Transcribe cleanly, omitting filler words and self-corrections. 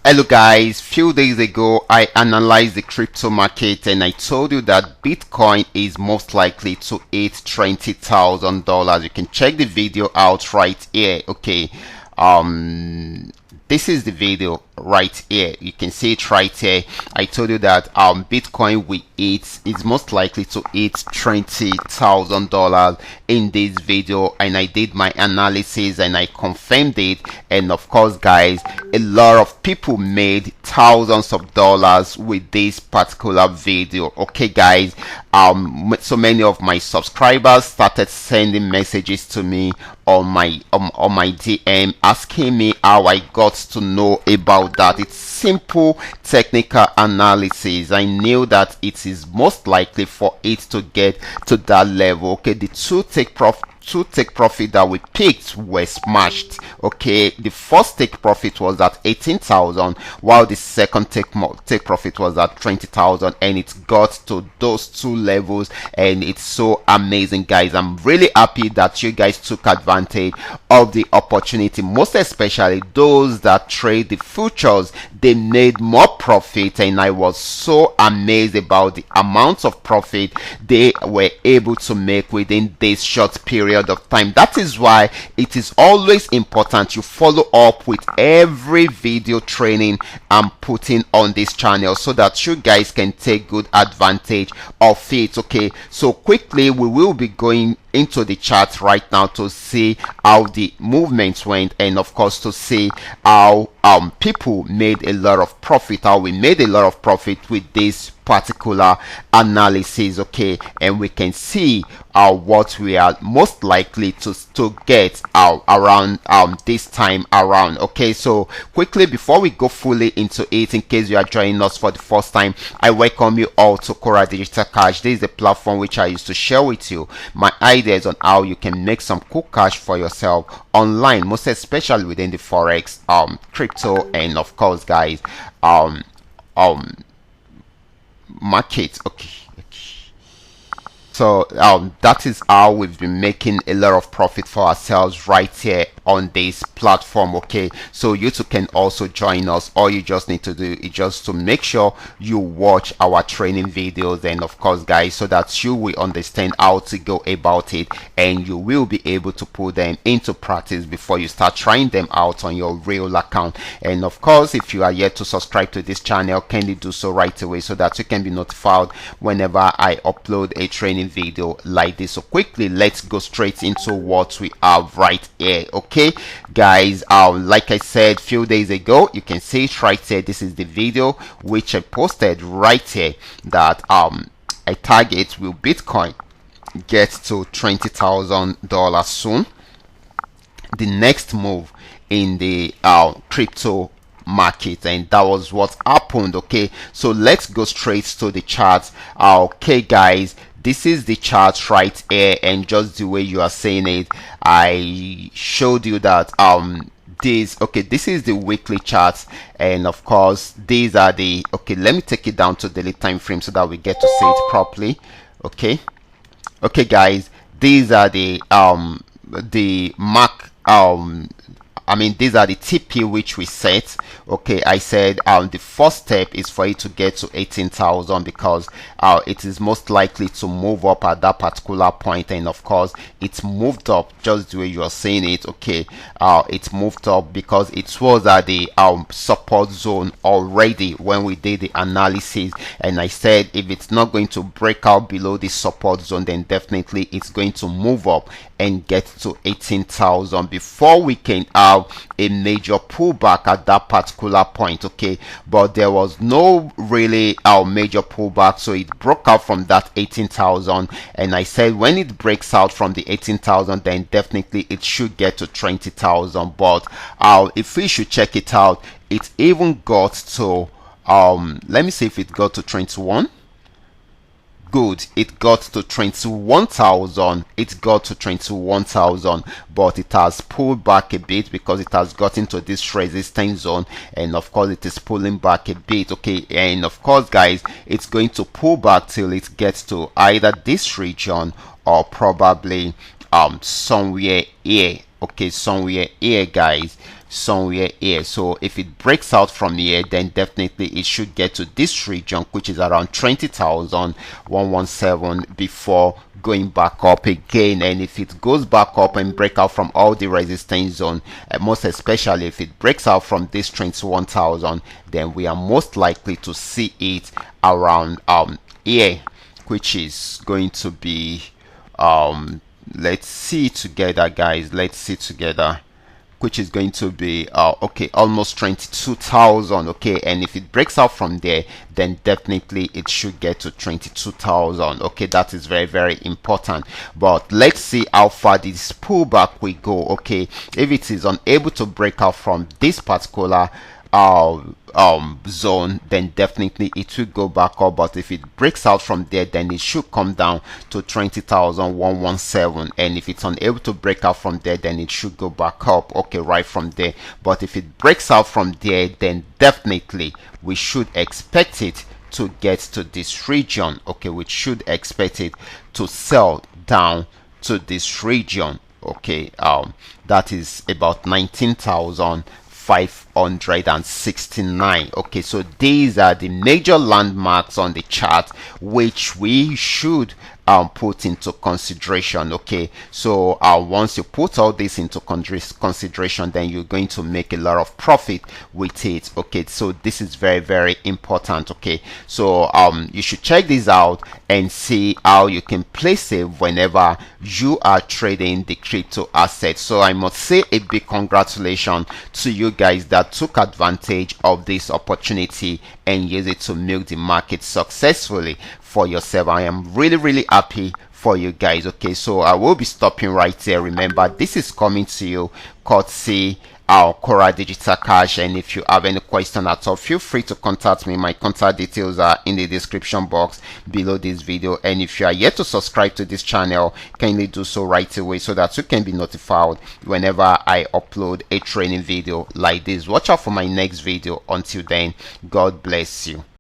Hello guys, few days ago I analyzed the crypto market and I told you that Bitcoin is most likely to hit $20,000. You can check the video out right here. Okay, this is the video right here. You can see it right here. I told you that Bitcoin will hit, is most likely to hit $20,000 in this video, and I did my analysis and I confirmed it. And of course guys, a lot of people made thousands of dollars with this particular video. Okay guys, so many of my subscribers started sending messages to me on my DM asking me how I got to know about that. It's simple technical analysis. I knew that it is most likely for it to get to that level. Okay, the two take profit that we picked were smashed. Okay, the first take profit was at 18,000, while the second take profit was at 20,000, and it got to those two levels, and it's so amazing guys. I'm really happy that you guys took advantage of the opportunity, most especially those that trade the futures. They made more profit, and I was so amazed about the amount of profit they were able to make within this short period of time. That is why it is always important you follow up with every video training I'm putting on this channel so that you guys can take good advantage of it. Okay, so quickly we will be going into the chart right now to see how the movements went, and of course to see how people made a lot of profit, how we made a lot of profit with this particular analysis. Okay, and we can see what we are most likely to get around this time around. Okay, so quickly before we go fully into it, in case you are joining us for the first time, I welcome you all to Qora Digital Cash. This is the platform which I used to share with you my ideas on how you can make some cool cash for yourself online, most especially within the forex, crypto, and of course guys, market. Okay, so that is how we've been making a lot of profit for ourselves right here on this platform. Okay, so you too can also join us. All you just need to do is just to make sure you watch our training videos, and of course guys, so that you will understand how to go about it, and you will be able to put them into practice before you start trying them out on your real account. And of course, if you are yet to subscribe to this channel, kindly do so right away so that you can be notified whenever I upload a training video like this. So quickly, let's go straight into what we have right here. Okay guys, like I said few days ago, you can see it right here. This is the video which I posted right here, that I target will Bitcoin get to $20,000 soon, the next move in the crypto market, and that was what happened. Okay, so let's go straight to the charts. Okay guys, this is the chart right here, and just the way you are saying it, I showed you that this is the weekly charts, and of course these are the, okay, let me take it down to daily time frame so that we get to see it properly. Okay guys, these are the mark, these are the TP which we set. Okay, I said the first step is for it to get to 18,000 because it is most likely to move up at that particular point, and of course it's moved up just the way you are saying it. Okay, it's moved up because it was at the support zone already when we did the analysis, and I said if it's not going to break out below the support zone, then definitely it's going to move up and get to 18,000 before we can have a major pullback at that particular point. Okay, but there was no really major pullback, so it broke out from that 18,000, and I said when it breaks out from the 18,000, then definitely it should get to 20,000. But if we should check it out, it even got to let me see if it got to 21. Good, it got to 21,000. It got to 21,000, but it has pulled back a bit because it has gotten to this resistance zone, and of course it is pulling back a bit. Okay, and of course guys, it's going to pull back till it gets to either this region or probably somewhere here. Okay, somewhere here guys. somewhere here. So if it breaks out from here, then definitely it should get to this region, which is around 20,117 before going back up again. And if it goes back up and break out from all the resistance zone, most especially if it breaks out from this 21,000, then we are most likely to see it around here, which is going to be let's see together, guys. Let's see together, which is going to be okay, almost 22,000. Okay, and if it breaks out from there, then definitely it should get to 22,000. Okay, that is very, very important. But let's see how far this pullback will go. Okay, if it is unable to break out from this particular zone, then definitely it will go back up. But if it breaks out from there, then it should come down to 20,117. And if it's unable to break out from there, then it should go back up, okay, right from there. But if it breaks out from there, then definitely we should expect it to get to this region. Okay, we should expect it to sell down to this region. Okay, that is about 19,569. Okay, so these are the major landmarks on the chart which we should put into consideration. Okay, so once you put all this into consideration, then you're going to make a lot of profit with it. Okay, so this is very, very important. Okay, so you should check this out and see how you can place it whenever you are trading the crypto assets. So I must say a big congratulations to you guys that took advantage of this opportunity and use it to milk the market successfully for yourself. I am really, really happy for you guys. Okay, so I will be stopping right there. Remember, this is coming to you courtesy our Qora Digital Cash. And if you have any question at all, feel free to contact me. My contact details are in the description box below this video. And if you are yet to subscribe to this channel, kindly do so right away so that you can be notified whenever I upload a training video like this. Watch out for my next video. Until then, God bless you.